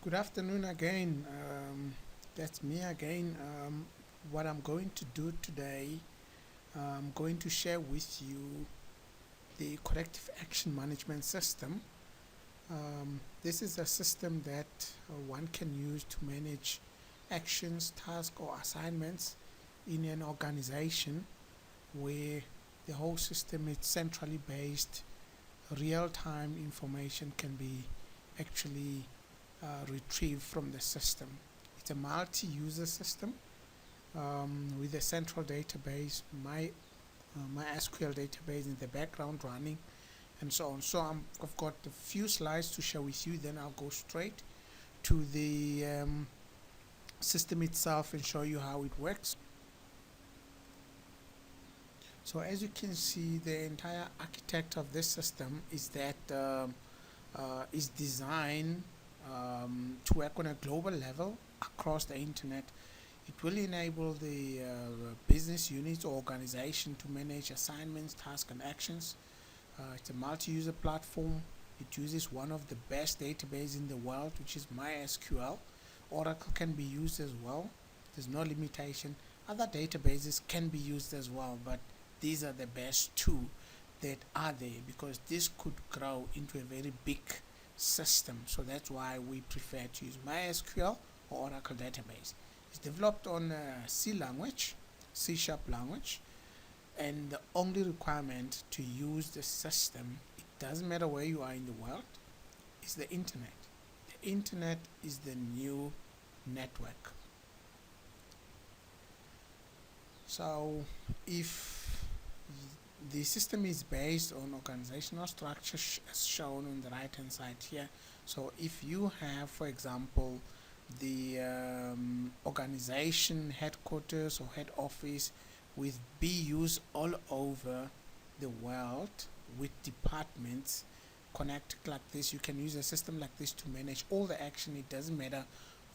Good afternoon again. That's me again. What I'm going to do today, I'm going to share with you the corrective action management system. This is a system that one can use to manage actions, tasks, or assignments in an organization where the whole system is centrally based. Real-time information can be actually retrieved from the system. It's a multi-user system with a central database, my SQL database in the background running, and so on. So I've got a few slides to share with you. Then I'll go straight to the system itself and show you how it works. So as you can see, the entire architect of this system is that is designed to work on a global level across the internet. It will enable the business units or organization to manage assignments, tasks, and actions. It's a multi-user platform. It uses one of the best databases in the world, which is MySQL. Oracle can be used as well. There's no limitation. Other databases can be used as well, but these are the best two that are there, because this could grow into a very big system. So that's why we prefer to use MySQL or Oracle database. It's developed on C language, C# language, and the only requirement to use the system, it doesn't matter where you are in the world, is the internet. The internet is the new network. So if the system is based on organizational structure as shown on the right hand side here. So if you have, for example, the organization headquarters or head office with BUs all over the world with departments connected like this, you can use a system like this to manage all the action. It doesn't matter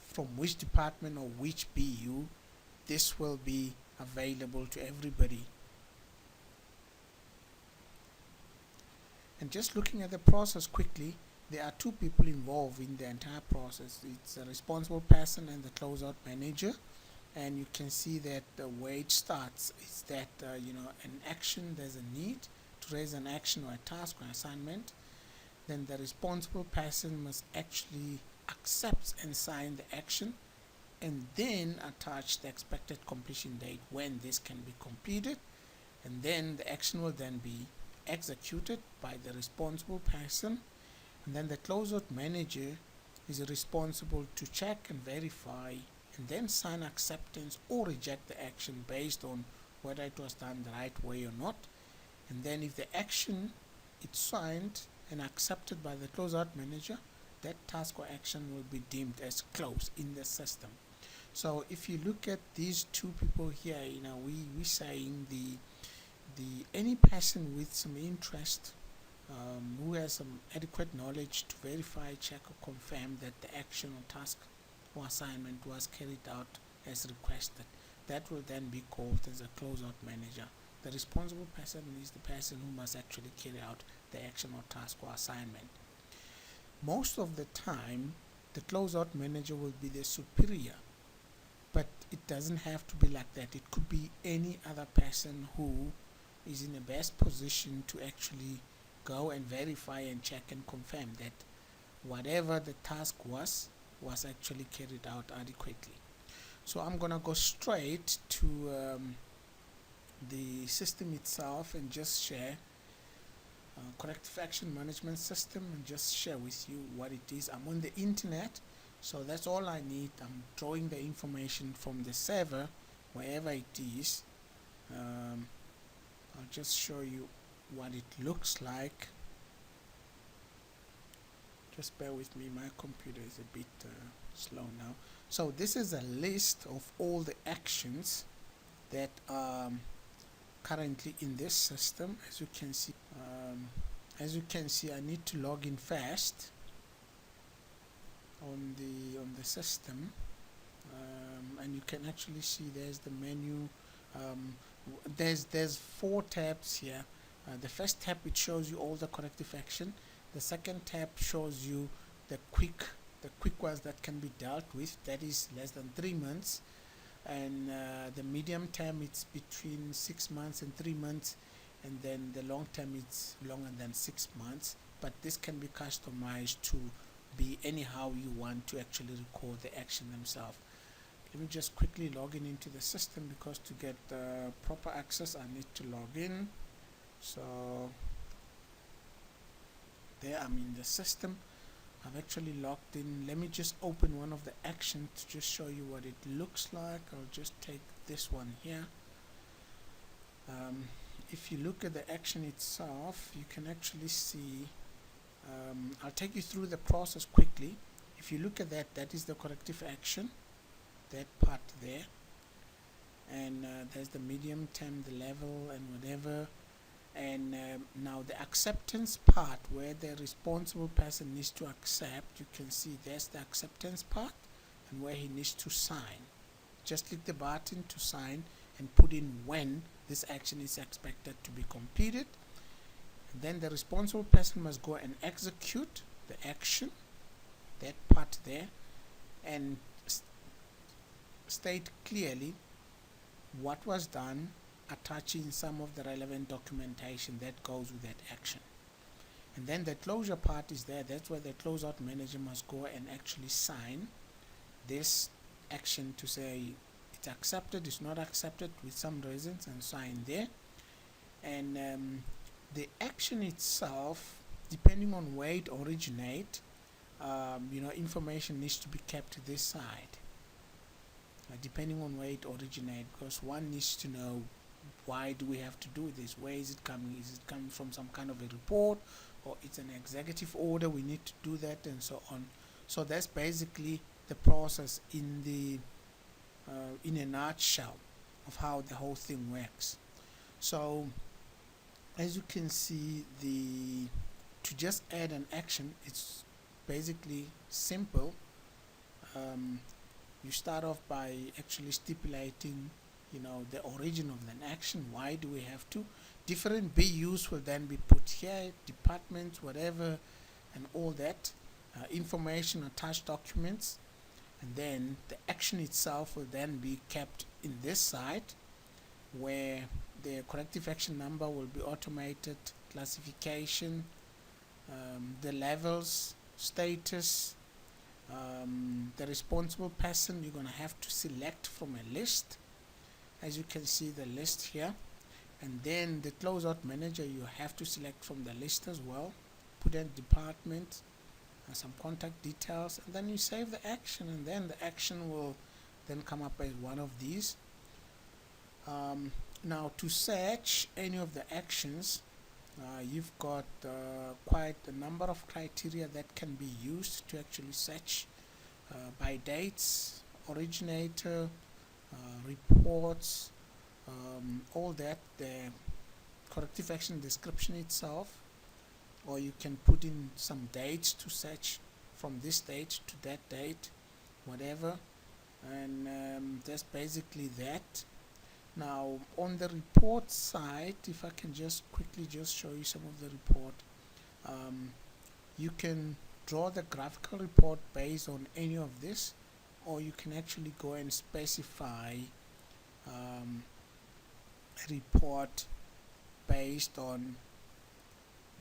from which department or which BU, this will be available to everybody. And just looking at the process quickly, there are two people involved in the entire process. It's a responsible person and the closeout manager. And you can see that the way it starts is that an action, there's a need to raise an action or a task or assignment. Then the responsible person must actually accept and sign the action, and then attach the expected completion date when this can be completed, and then the action will then be executed by the responsible person. And then the closeout manager is responsible to check and verify and then sign acceptance or reject the action based on whether it was done the right way or not. And then if the action is signed and accepted by the closeout manager, that task or action will be deemed as closed in the system. So if you look at these two people here, we're saying the any person with some interest, who has some adequate knowledge to verify, check, or confirm that the action or task or assignment was carried out as requested, that will then be called as a closeout manager. The responsible person is the person who must actually carry out the action or task or assignment. Most of the time, the closeout manager will be the superior, but it doesn't have to be like that. It could be any other person who is in the best position to actually go and verify and check and confirm that whatever the task was actually carried out adequately. So I'm gonna go straight to the system itself and just share corrective action management system and just share with you what it is. I'm on the internet, so that's all I need. I'm drawing the information from the server wherever it is. I'll just show you what it looks like. Just bear with me, my computer is a bit slow now. So this is a list of all the actions that are currently in this system. As you can see, I need to log in first on the system, and you can actually see there's the menu. There's 4 tabs here. The first tab, it shows you all the corrective action. The second tab shows you the quick the quick ones that can be dealt with, that is less than 3 months, and the medium term it's between 6 months and 3 months, and then the long term it's longer than 6 months. But this can be customized to be anyhow you want to actually record the action themselves. Let me just quickly log in into the system, because to get proper access I need to log in. So there I'm in the system. I've actually logged in. Let me just open one of the actions to just show you what it looks like. I'll just take this one here. If you look at the action itself, you can actually see, I'll take you through the process quickly. If you look at that, that is the corrective action, that part there, and there's the medium term, the level, and whatever. And now the acceptance part, where the responsible person needs to accept, you can see there's the acceptance part, and where he needs to sign. Just click the button to sign and put in when this action is expected to be completed. And then the responsible person must go and execute the action, that part there, and state clearly what was done, attaching some of the relevant documentation that goes with that action. And then the closure part is there. That's where the closeout manager must go and actually sign this action to say it's accepted, it's not accepted, with some reasons, and sign there. And the action itself, depending on where it originates, information needs to be kept to this side, depending on where it originates, because one needs to know, why do we have to do this? Where is it coming? Is it coming from some kind of a report, or it's an executive order? We need to do that, and so on. So that's basically the process in a nutshell of how the whole thing works. So as you can see, to just add an action, it's basically simple. You start off by actually stipulating the origin of an action. Why do we have to? Different BUs will then be put here, departments, whatever, and all that, information, attached documents, and then the action itself will then be kept in this side, where the corrective action number will be automated, classification, the levels, status, the responsible person you're going to have to select from a list. As you can see, the list here, and then the closeout manager you have to select from the list as well, put in department and some contact details, and then you save the action, and then the action will then come up as one of these. Now to search any of the actions, you've got quite a number of criteria that can be used to actually search, by dates, originator, reports, all that, the corrective action description itself, or you can put in some dates to search from this date to that date, whatever, and that's basically that. Now on the report side, if I can just quickly just show you some of the report, you can draw the graphical report based on any of this, or you can actually go and specify a report based on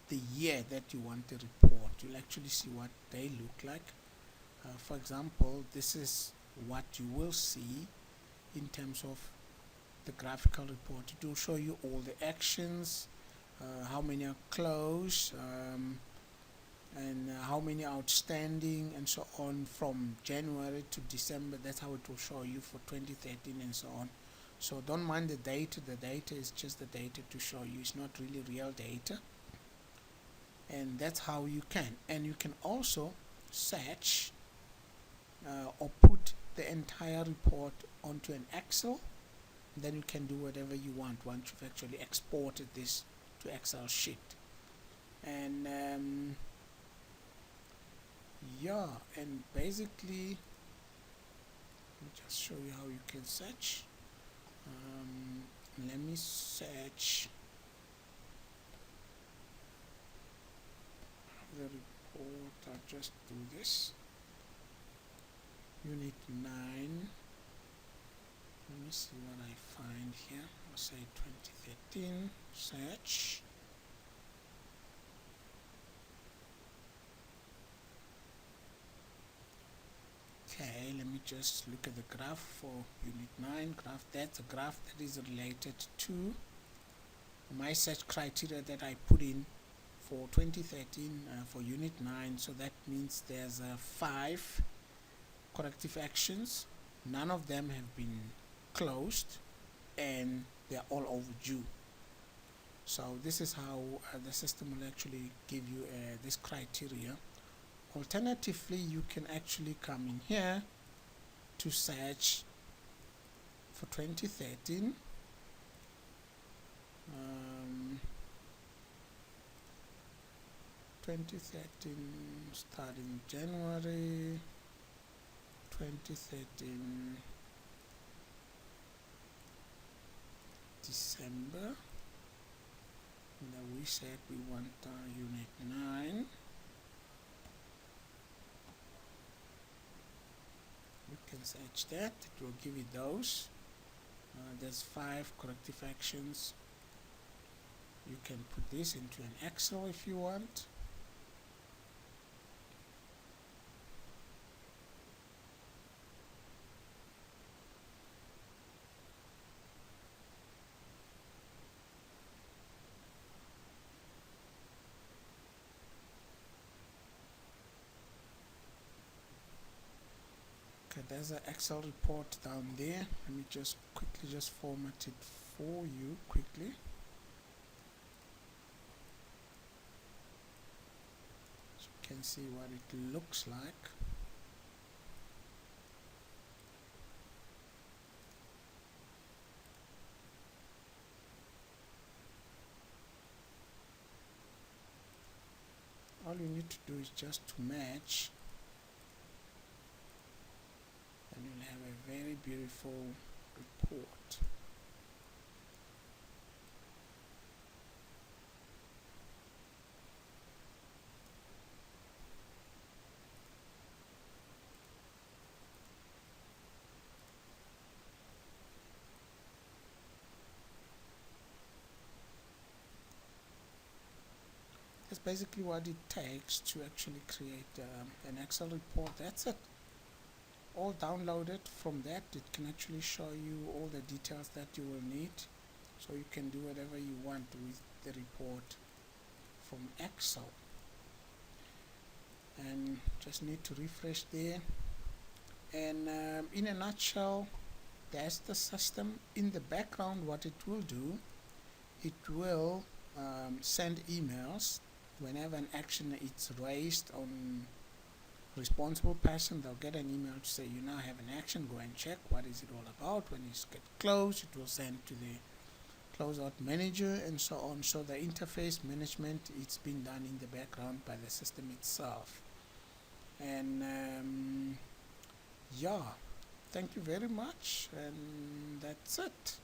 the year that you want the report. You'll actually see what they look like. For example, this is what you will see in terms of the graphical report. It will show you all the actions, how many are closed, and how many are outstanding, and so on, from January to December. That's how it will show you for 2013 and so on. So don't mind the data. The data is just the data to show you. It's not really real data. And that's how you can. And you can also search or put the entire report onto an Excel. Then you can do whatever you want once you've actually exported this to Excel sheet. And yeah, and basically, let me just show you how you can search. Let me search the report. I'll just do this. Unit 9. Let me see what I find here. I'll say 2013 search. Okay, let me just look at the graph for Unit 9 graph. That's a graph that is related to my search criteria that I put in for 2013 for Unit 9. So that means there's 5 corrective actions. None of them have been closed and they're all overdue. So this is how the system will actually give you this criteria. Alternatively, you can actually come in here to search for 2013. 2013 starting January, 2013 December. Now we said we want Unit 9. You can search that, it will give you those. There's 5 corrective actions. You can put this into an Excel if you want. Okay, there's an Excel report down there. Let me just quickly format it for you quickly. So you can see what it looks like. All you need to do is just to match, and you'll have a very beautiful report. That's basically what it takes to actually create an Excel report. That's it. All downloaded from that. It can actually show you all the details that you will need, so you can do whatever you want with the report from Excel. And just need to refresh there. And in a nutshell, that's the system. In the background, what it will do, it will send emails whenever an action is raised on responsible person. They'll get an email to say you now have an action, go and check what is it all about. When it's get closed, it will send to the closeout manager and so on. So the interface management, it's been done in the background by the system itself. And yeah, thank you very much, and that's it.